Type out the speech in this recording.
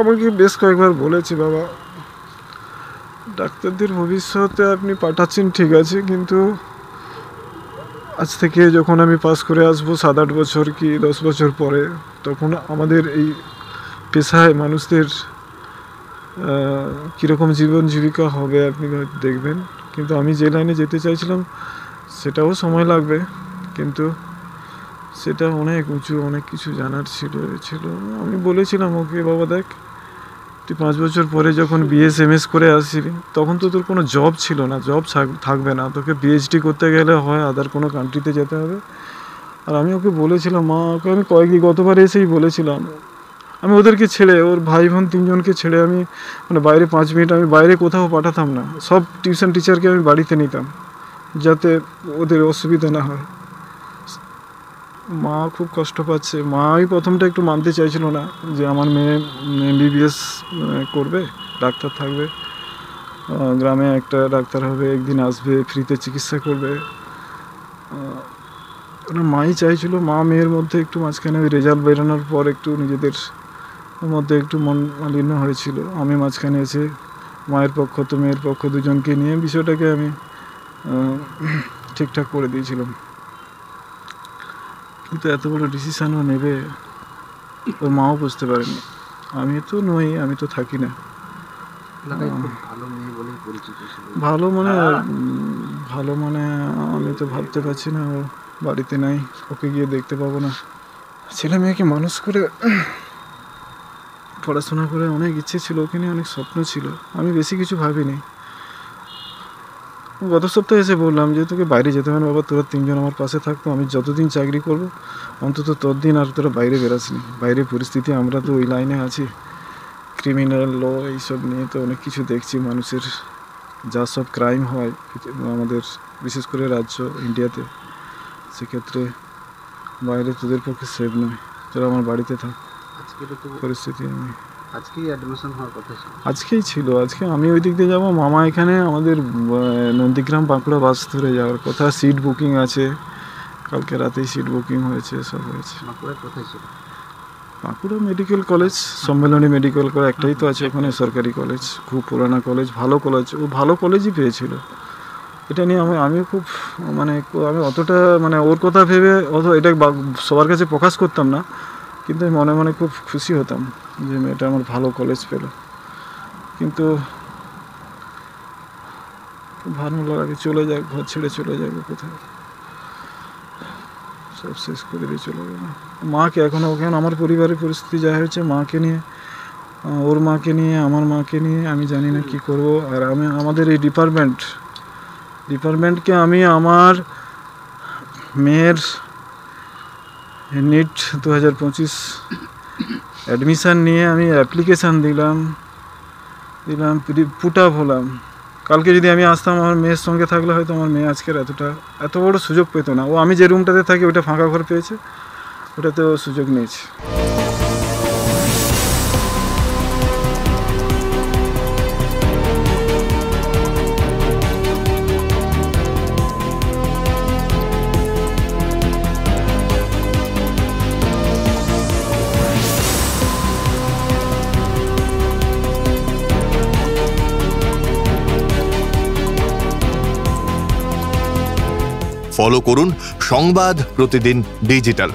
আমাকে বেশ কয়েকবার বলেছি, বাবা ডাক্তারদের ভবিষ্যতে আপনি পাঠাচ্ছেন ঠিক আছে, কিন্তু আজ থেকে যখন আমি পাস করে আসবো 7-8 বছর কি 10 বছর পরে, তখন আমাদের এই পেশায় মানুষদের কীরকম জীবন জীবিকা হবে আপনি দেখবেন। কিন্তু আমি যে লাইনে যেতে চাইছিলাম সেটাও সময় লাগবে, কিন্তু সেটা অনেক উঁচু, অনেক কিছু জানার ছিল। আমি বলেছিলাম ওকে, বাবা দেখ তুই 5 বছর পরে যখন BS-MS করে আসছিলি তখন তো তোর কোনো জব ছিল না, জব থাকবে না, তোকে PhD করতে গেলে হয় আদার কোনো কান্ট্রিতে যেতে হবে। আর আমি ওকে বলেছিলাম, মা ওকে আমি কয়েকদিন গতবার এসেই বলেছিলাম, আমি ওদেরকে ছেড়ে, ওর ভাই বোন 3 জনকে ছেড়ে আমি মানে বাইরে 5 মিনিট আমি বাইরে কোথাও পাঠাতাম না। সব টিউশন টিচারকে আমি বাড়িতে নিতাম যাতে ওদের অসুবিধা না হয়। মা খুব কষ্ট পাচ্ছে। মাই প্রথমটা একটু মানতে চাইছিল না যে আমার মেয়ে MBBS করবে, ডাক্তার থাকবে, গ্রামে একটা ডাক্তার হবে, একদিন আসবে, ফ্রিতে চিকিৎসা করবে। মাই চাইছিল। মা মেয়ের মধ্যে একটু মাঝখানে ওই রেজাল্ট বেরোনোর পর একটু নিজেদের মধ্যে একটু মন মালিন্য হয়েছিল। আমি মাঝখানে এসে মায়ের পক্ষ তো মেয়ের পক্ষ দুজনকে নিয়ে বিষয়টাকে আমি ঠিকঠাক করে দিয়েছিলাম। কিন্তু এত বড় ডিসিশানও নেবে ওর মাও বুঝতে পারেনি। আমি তো নই, আমি তো থাকি না। ভালো মানে আমি তো ভাবতে পারছি না ও বাড়িতে নাই, ওকে গিয়ে দেখতে পাবো না। ছেলে মেয়েকে মানুষ করে পড়াশোনা করে অনেক ইচ্ছে ছিল, ওকে নিয়ে অনেক স্বপ্ন ছিল। আমি বেশি কিছু ভাবিনি। গত সপ্তাহে এসে বললাম যে তোকে বাইরে যেতে হবে না বাবা, তোরা 3 জন আমার পাশে থাকতো, আমি যতদিন চাকরি করবো অন্তত ততদিন আর তোরা বাইরে বেরাসনি। বাইরে পরিস্থিতি, আমরা তো ওই লাইনে আছি, ক্রিমিনাল ল এইসব নিয়ে তো অনেক কিছু দেখছি। মানুষের যা সব ক্রাইম হয় আমাদের বিশেষ করে রাজ্য ইন্ডিয়াতে, সেক্ষেত্রে বাইরে তোদের পক্ষে সেফ নয়, তোরা আমার বাড়িতে থাক। পরিস্থিতি আমি আজকেই অ্যাডমিশন হওয়ার কথা ছিল, আজকেই ছিল। আজকে আমি ওই দিক দিয়ে যাবো, মামা এখানে আমাদের নন্দীগ্রাম বাঁকুড়া বাস ধরে যাওয়ার কথা। সিট বুকিং আছে, কালকে রাতেই সিট বুকিং হয়েছে, সব হয়েছে। বাঁকুড়ার কোথায় ছিল? Bankura medical college, Sammilani medical college একটাই তো আছে ওখানে, সরকারি কলেজ, খুব পুরানা কলেজ, ভালো কলেজ। ও ভালো কলেজই পেয়েছিল। এটা নিয়ে আমিও খুব আমি অতটা ওর কথা ভেবে এটা সবার কাছে প্রকাশ করতাম না, কিন্তু মনে মনে খুব খুশি হতাম যে মেয়েটা আমার ভালো কলেজ পেল। কিন্তু খুব ভালো লাগে, চলে যাক, ঘর ছেড়ে চলে যাবে কোথায়, সব শেষ করে দিয়ে চলে যাবে। মাকে এখনও ওখানে আমার পরিবারের পরিস্থিতি যা হয়েছে, মাকে নিয়ে, ওর মাকে নিয়ে, আমার মাকে নিয়ে আমি জানি না কি করব। আর আমাদের এই ডিপার্টমেন্টকে আমি আমার মেয়ের নিট 2025 অ্যাডমিশান নিয়ে আমি অ্যাপ্লিকেশান দিলাম, পুট আপ হলাম। কালকে যদি আমি আসতাম আমার মেয়ের সঙ্গে থাকলে হয়তো আমার মেয়ে আজকের এত বড় সুযোগ পেত না। ও আমি যে রুমটাতে থাকি ওটা ফাঁকা ঘর পেয়েছে, ওটাতে ও সুযোগ নিয়েছে। ফলো করুন সংবাদ প্রতিদিন ডিজিটাল।